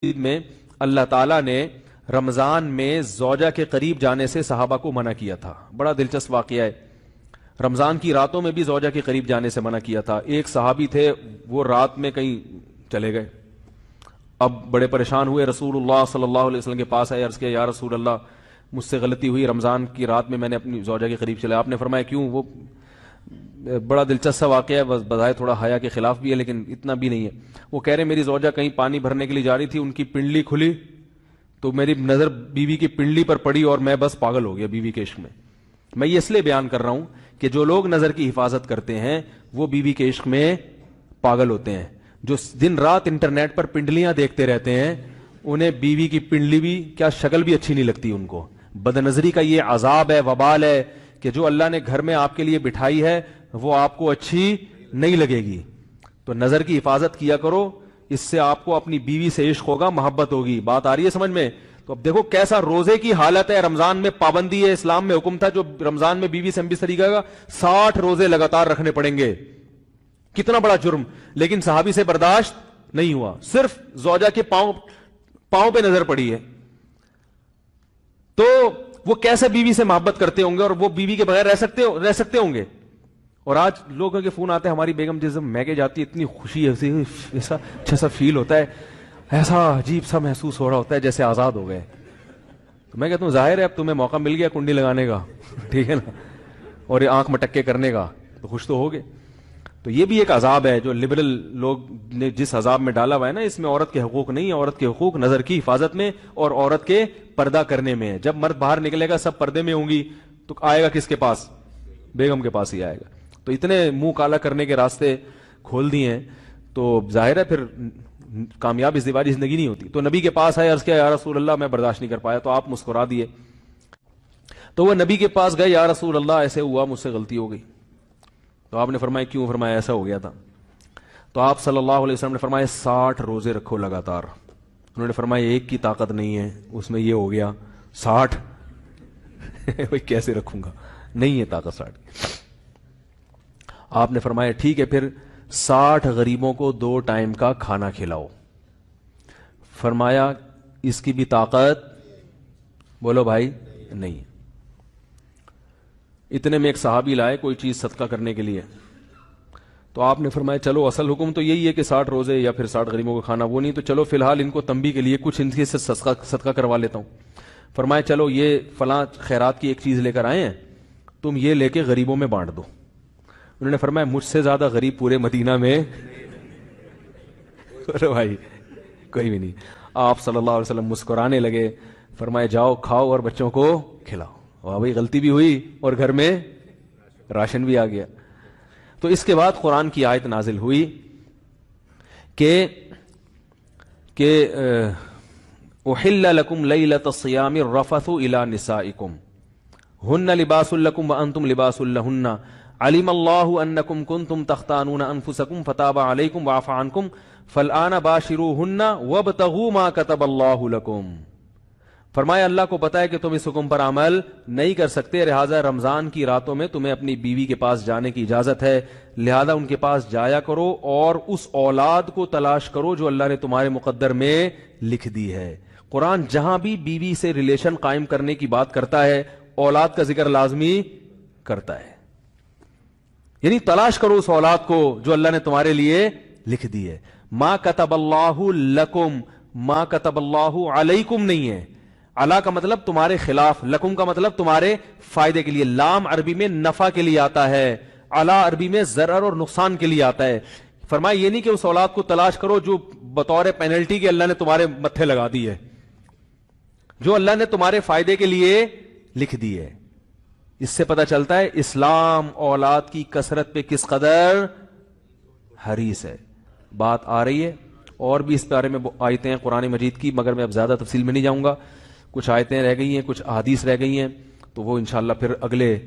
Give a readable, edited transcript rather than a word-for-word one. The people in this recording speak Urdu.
میں اللہ تعالیٰ نے رمضان میں زوجہ کے قریب جانے سے صحابہ کو منع کیا تھا. بڑا دلچسپ واقعہ ہے. رمضان کی راتوں میں بھی زوجہ کے قریب جانے سے منع کیا تھا. ایک صحابی تھے, وہ رات میں کہیں چلے گئے, اب بڑے پریشان ہوئے, رسول اللہ صلی اللہ علیہ وسلم کے پاس آئے, عرض کیا یا رسول اللہ مجھ سے غلطی ہوئی, رمضان کی رات میں نے اپنی زوجہ کے قریب چلا. آپ نے فرمایا کیوں؟ وہ بڑا دلچسپ واقعہ ہے, بظاہر تھوڑا حیا کے خلاف بھی ہے لیکن اتنا بھی نہیں ہے. وہ کہہ رہے میری زوجہ کہیں پانی بھرنے کے لیے جا رہی تھی, ان کی پنڈلی کھلی تو میری نظر بیوی کی پنڈلی پر پڑی اور میں بس پاگل ہو گیا بیوی کے عشق میں. میں یہ اس لیے بیان کر رہا ہوں کہ جو لوگ نظر کی حفاظت کرتے ہیں وہ بیوی کے عشق میں پاگل ہوتے ہیں. جو دن رات انٹرنیٹ پر پنڈلیاں دیکھتے رہتے ہیں انہیں بیوی کی پنڈلی بھی کیا شکل بھی اچھی نہیں لگتی ان کو. بد نظری کا یہ عذاب ہے, وبال ہے کہ جو اللہ نے گھر میں آپ کے لیے بٹھائی ہے وہ آپ کو اچھی نہیں لگے گی. تو نظر کی حفاظت کیا کرو, اس سے آپ کو اپنی بیوی سے عشق ہوگا, محبت ہوگی. بات آ رہی ہے سمجھ میں؟ تو اب دیکھو کیسا روزے کی حالت ہے. رمضان میں پابندی ہے, اسلام میں حکم تھا جو رمضان میں بیوی سے بستری کرے گا 60 روزے لگاتار رکھنے پڑیں گے. کتنا بڑا جرم, لیکن صحابی سے برداشت نہیں ہوا. صرف زوجہ کے پاؤں پہ نظر پڑی ہے تو وہ کیسے بیوی سے محبت کرتے ہوں گے, اور وہ بیوی کے بغیر رہ سکتے ہوں گے. اور آج لوگوں کے فون آتے ہیں, ہماری بیگم جس میکے جاتی ہے اتنی خوشی ہے, ایسا اچھا سا فیل ہوتا ہے, ایسا عجیب سا محسوس ہو رہا ہوتا ہے جیسے آزاد ہو گئے. تو میں کہتا ہوں ظاہر ہے اب تمہیں موقع مل گیا کنڈی لگانے کا, ٹھیک ہے نا, اور یہ آنکھ مٹکے کرنے کا, تو خوش تو ہوگے. تو یہ بھی ایک عذاب ہے جو لبرل لوگ نے جس عذاب میں ڈالا ہوا ہے نا, اس میں عورت کے حقوق نہیں ہے. عورت کے حقوق نظر کی حفاظت میں اور عورت کے پردہ کرنے میں ہے. جب مرد باہر نکلے گا سب پردے میں ہوں گی تو آئے گا کس کے پاس؟ بیگم کے پاس ہی آئے گا. تو اتنے منہ کالا کرنے کے راستے کھول دیے ہیں تو ظاہر ہے پھر کامیاب ازدواجی زندگی نہیں ہوتی. تو نبی کے پاس آئے, عرض کیا یا رسول اللہ میں برداشت نہیں کر پایا, تو آپ مسکرا دیے. تو وہ نبی کے پاس گئے, یا رسول اللہ ایسے ہوا, مجھ سے غلطی ہو گئی. تو آپ نے فرمایا کیوں؟ فرمایا ایسا ہو گیا تھا. تو آپ صلی اللہ علیہ وسلم نے فرمایا 60 روزے رکھو لگاتار. انہوں نے فرمایا ایک کی طاقت نہیں ہے, اس میں یہ ہو گیا 60 بھائی کیسے رکھوں گا, نہیں ہے طاقت 60. آپ نے فرمایا ٹھیک ہے پھر 60 غریبوں کو 2 ٹائم کا کھانا کھلاؤ. فرمایا اس کی بھی طاقت بولو بھائی نہیں. اتنے میں ایک صحابی لائے کوئی چیز صدقہ کرنے کے لیے, تو آپ نے فرمایا چلو اصل حکم تو یہی ہے کہ 60 روزے یا پھر 60 غریبوں کو کھانا, وہ نہیں تو چلو فی الحال ان کو تنبیہ کے لیے کچھ ان کے سے صدقہ کروا لیتا ہوں. فرمایا چلو یہ فلاں خیرات کی ایک چیز لے کر آئے ہیں, تم یہ لے کے غریبوں میں بانٹ دو. انہوں نے فرمایا مجھ سے زیادہ غریب پورے مدینہ میں بھائی کوئی بھی نہیں. آپ صلی اللہ علیہ وسلم مسکرانے لگے, فرمایا جاؤ کھاؤ اور بچوں کو کھلاؤ. واہ بھائی غلطی بھی ہوئی اور گھر میں راشن بھی آ گیا. تو اس کے بعد قرآن کی آیت نازل ہوئی کہ احل لکم لیلۃ الصیام الرفث الی نسائکم ہن لباس لکم وانتم لباس لہن علم اللہ انکم کنتم تختانون انفسکم فتاب علیکم وعفى عنکم فالآن باشروہن وابتغوا ما کتب اللہ لکم. فرمایا اللہ کو پتا ہے کہ تم اس حکم پر عمل نہیں کر سکتے, لہذا رمضان کی راتوں میں تمہیں اپنی بیوی کے پاس جانے کی اجازت ہے, لہذا ان کے پاس جایا کرو اور اس اولاد کو تلاش کرو جو اللہ نے تمہارے مقدر میں لکھ دی ہے. قرآن جہاں بھی بیوی سے ریلیشن قائم کرنے کی بات کرتا ہے اولاد کا ذکر لازمی کرتا ہے, یعنی تلاش کرو اس اولاد کو جو اللہ نے تمہارے لیے لکھ دی ہے. ما کتب اللہ لکم, ما کتب اللہ علیکم نہیں ہے. علا کا مطلب تمہارے خلاف, لکم کا مطلب تمہارے فائدے کے لیے. لام عربی میں نفع کے لیے آتا ہے, علا عربی میں ضرر اور نقصان کے لیے آتا ہے. فرمایا یہ نہیں کہ اس اولاد کو تلاش کرو جو بطور پینلٹی کے اللہ نے تمہارے متھے لگا دی ہے, جو اللہ نے تمہارے فائدے کے لیے لکھ دی ہے. اس سے پتہ چلتا ہے اسلام اولاد کی کثرت پہ کس قدر حریص ہے. بات آ رہی ہے اور بھی اس بارے میں آیتیں ہیں قرآن مجید کی, مگر میں اب زیادہ تفصیل میں نہیں جاؤں گا. کچھ آیتیں رہ گئی ہیں, کچھ احادیث رہ گئی ہیں, تو وہ انشاءاللہ پھر اگلے